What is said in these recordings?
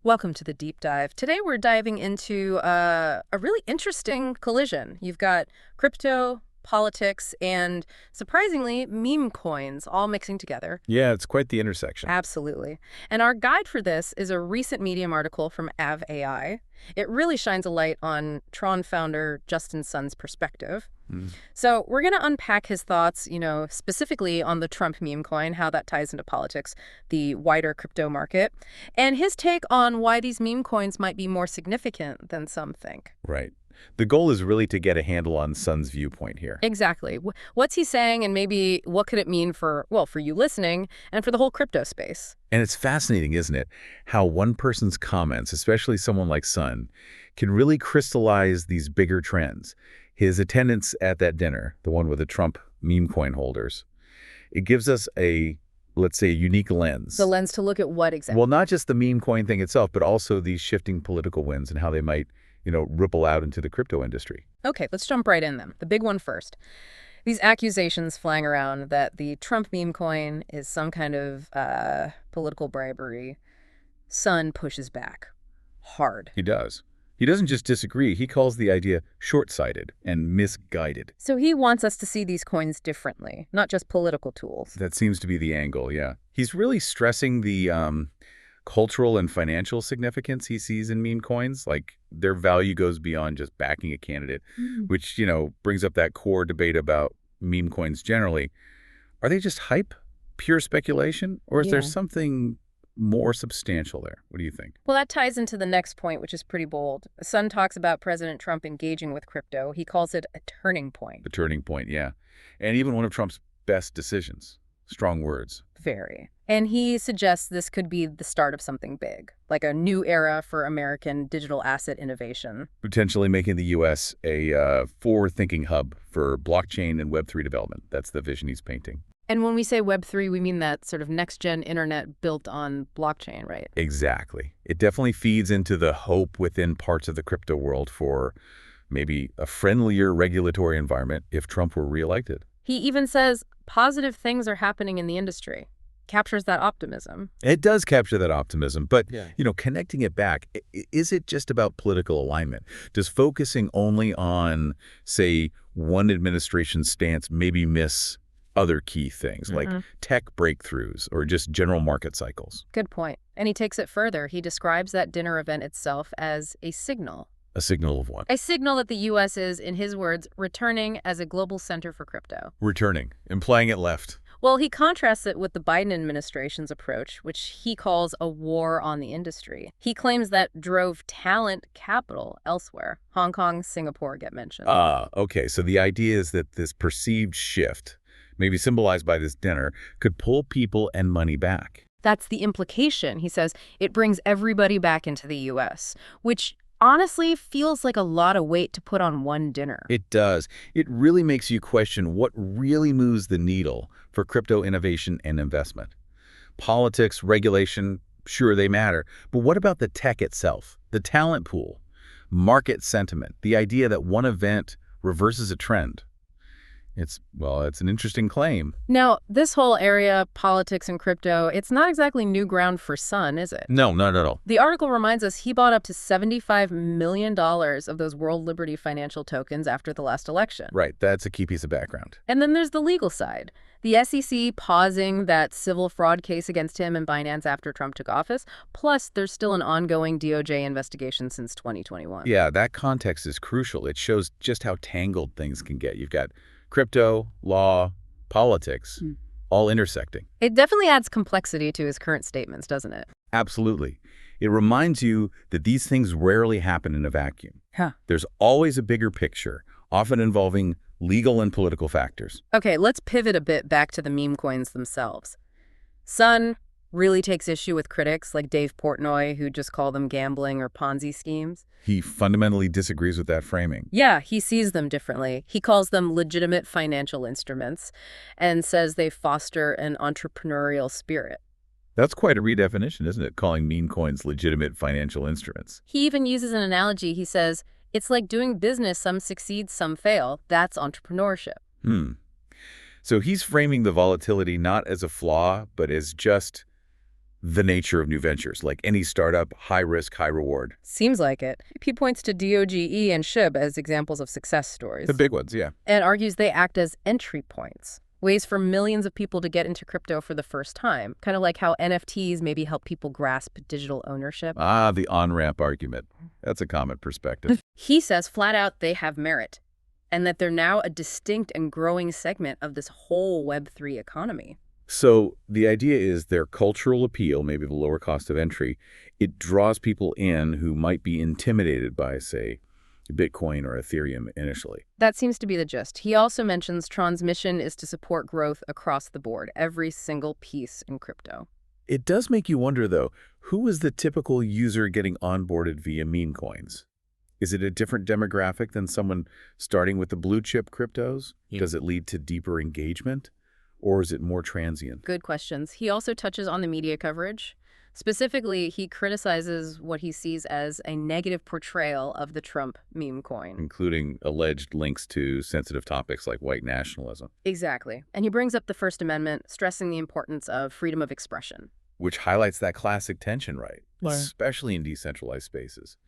Welcome to the deep dive. Today we're diving into a really interesting collision. You've got crypto, politics, and surprisingly, meme coins all mixing together. Yeah, it's quite the intersection. Absolutely. And our guide for this is a recent Medium article from AI. It really shines a light on Tron founder Justin Sun's perspective. Mm. So we're going to unpack his thoughts, specifically on the Trump meme coin, how that ties into politics, the wider crypto market, and his take on why these meme coins might be more significant than some think. Right. The goal is really to get a handle on Sun's viewpoint here. Exactly. What's he saying, and maybe what could it mean for you listening and for the whole crypto space? And it's fascinating, isn't it, how one person's comments, especially someone like Sun, can really crystallize these bigger trends. His attendance at that dinner, the one with the Trump meme coin holders, it gives us let's say, a unique lens. The lens to look at what exactly? Well, not just the meme coin thing itself, but also these shifting political winds and how they might ripple out into the crypto industry. Okay, let's jump right in then. The big one first. These accusations flying around that the Trump meme coin is some kind of political bribery. Sun pushes back hard. He does. He doesn't just disagree. He calls the idea short-sighted and misguided. So he wants us to see these coins differently, not just political tools. That seems to be the angle, yeah. He's really stressing the cultural and financial significance he sees in meme coins. Like, their value goes beyond just backing a candidate, which, brings up that core debate about meme coins generally. Are they just hype, pure speculation, or is there something more substantial there? What do you think? Well, that ties into the next point, which is pretty bold. Sun talks about President Trump engaging with crypto. He calls it a turning point. The turning point, yeah. And even one of Trump's best decisions. Strong words. Very. And he suggests this could be the start of something big, like a new era for American digital asset innovation. Potentially making the U.S. a forward-thinking hub for blockchain and Web3 development. That's the vision he's painting. And when we say Web3, we mean that sort of next-gen internet built on blockchain, right? Exactly. It definitely feeds into the hope within parts of the crypto world for maybe a friendlier regulatory environment if Trump were reelected. He even says positive things are happening in the industry. Captures that optimism. It does capture that optimism, but, connecting it back, is it just about political alignment? Does focusing only on, say, one administration's stance maybe miss other key things like tech breakthroughs or just general market cycles? Good point. And he takes it further. He describes that dinner event itself as a signal. A signal of what? A signal that the U.S. is, in his words, returning as a global center for crypto. Returning, implying it left. Well, he contrasts it with the Biden administration's approach, which he calls a war on the industry. He claims that drove talent capital elsewhere. Hong Kong, Singapore get mentioned. Okay. So the idea is that this perceived shift, maybe symbolized by this dinner, could pull people and money back. That's the implication. He says it brings everybody back into the U.S., which honestly feels like a lot of weight to put on one dinner. It does. It really makes you question what really moves the needle for crypto innovation and investment. Politics, regulation, sure, they matter. But what about the tech itself, the talent pool, market sentiment, the idea that one event reverses a trend? It's an interesting claim. Now, this whole area, politics and crypto, it's not exactly new ground for Sun, is it? No, not at all. The article reminds us he bought up to $75 million of those World Liberty financial tokens after the last election. Right, that's a key piece of background. And then there's the legal side. The SEC pausing that civil fraud case against him and Binance after Trump took office. Plus, there's still an ongoing DOJ investigation since 2021. Yeah, that context is crucial. It shows just how tangled things can get. You've got crypto, law, politics, all intersecting. It definitely adds complexity to his current statements, doesn't it? Absolutely. It reminds you that these things rarely happen in a vacuum. Huh. There's always a bigger picture, often involving legal and political factors. Okay, let's pivot a bit back to the meme coins themselves. Sun really takes issue with critics like Dave Portnoy, who just call them gambling or Ponzi schemes. He fundamentally disagrees with that framing. Yeah, he sees them differently. He calls them legitimate financial instruments and says they foster an entrepreneurial spirit. That's quite a redefinition, isn't it? Calling meme coins legitimate financial instruments. He even uses an analogy. He says, it's like doing business. Some succeed, some fail. That's entrepreneurship. So he's framing the volatility not as a flaw, but as just the nature of new ventures. Like any startup, high risk, high reward. Seems like it. He points to DOGE and SHIB as examples of success The stories big ones, yeah. and argues they act as entry points, ways for millions of people to get into crypto for the first time, kind of like how NFTs maybe help people grasp digital ownership. Ah, the on-ramp argument. That's a common perspective. He says flat out they have merit, and that they're now a distinct and growing segment of this whole Web3 economy. So the idea is their cultural appeal, maybe the lower cost of entry, it draws people in who might be intimidated by, say, Bitcoin or Ethereum initially. That seems to be the gist. He also mentions Tron's mission is to support growth across the board, every single piece in crypto. It does make you wonder, though, who is the typical user getting onboarded via meme coins? Is it a different demographic than someone starting with the blue chip cryptos? Yeah. Does it lead to deeper engagement? Or is it more transient? Good questions. He also touches on the media coverage. Specifically, he criticizes what he sees as a negative portrayal of the Trump meme coin. Including alleged links to sensitive topics like white nationalism, Exactly. And he brings up the First Amendment, stressing the importance of freedom of expression. which highlights that classic tension, right? Right. Especially in decentralized spaces.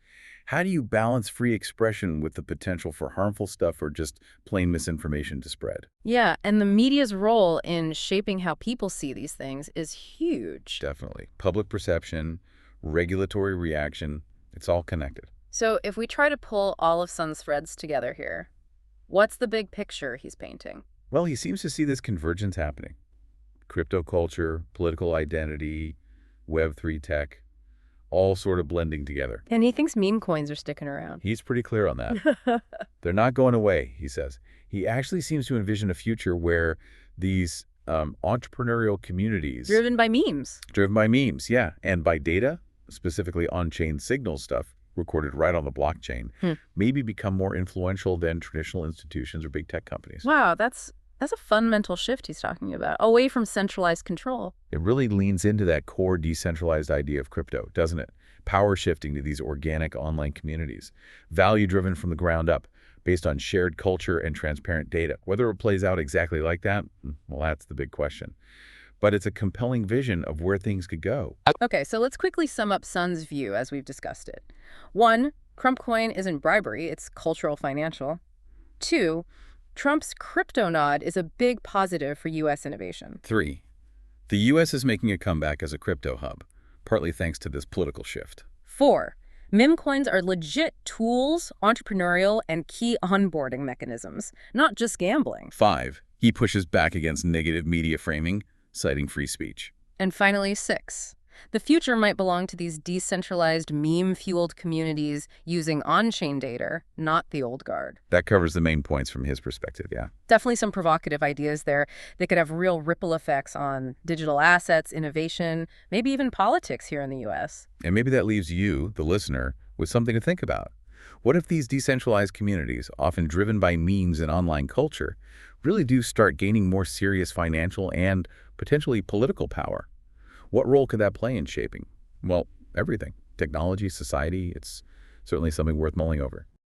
How do you balance free expression with the potential for harmful stuff or just plain misinformation to spread? Yeah, and the media's role in shaping how people see these things is huge. Definitely. Public perception, regulatory reaction, it's all connected. So if we try to pull all of Sun's threads together here, what's the big picture he's painting? Well, he seems to see this convergence happening. Crypto culture, political identity, Web3 tech, all sort of blending together. And he thinks meme coins are sticking around. He's pretty clear on that. They're not going away, he says. He actually seems to envision a future where these entrepreneurial communities Driven by memes. driven by memes, yeah, and by data, specifically on-chain signal stuff recorded right on the blockchain, maybe become more influential than traditional institutions or big tech companies. Wow, that's a fundamental shift he's talking about, away from centralized control. It really leans into that core decentralized idea of crypto, doesn't it? Power shifting to these organic online communities, value driven from the ground up, based on shared culture and transparent data. Whether it plays out exactly like that, well, that's the big question. But it's a compelling vision of where things could go. Okay, so let's quickly sum up Sun's view as we've discussed it. 1, Crumpcoin isn't bribery, it's cultural financial. 2, Trump's crypto nod is a big positive for U.S. innovation. 3, the U.S. is making a comeback as a crypto hub, partly thanks to this political shift. 4, memecoins are legit tools, entrepreneurial, and key onboarding mechanisms, not just gambling. 5, he pushes back against negative media framing, citing free speech. And finally, 6, the future might belong to these decentralized, meme-fueled communities using on-chain data, not the old guard. That covers the main points from his perspective, yeah. Definitely some provocative ideas there. They could have real ripple effects on digital assets, innovation, maybe even politics here in the U.S. And maybe that leaves you, the listener, with something to think about. What if these decentralized communities, often driven by memes and online culture, really do start gaining more serious financial and potentially political power? What role could that play in shaping? Well, everything. Technology, society, it's certainly something worth mulling over.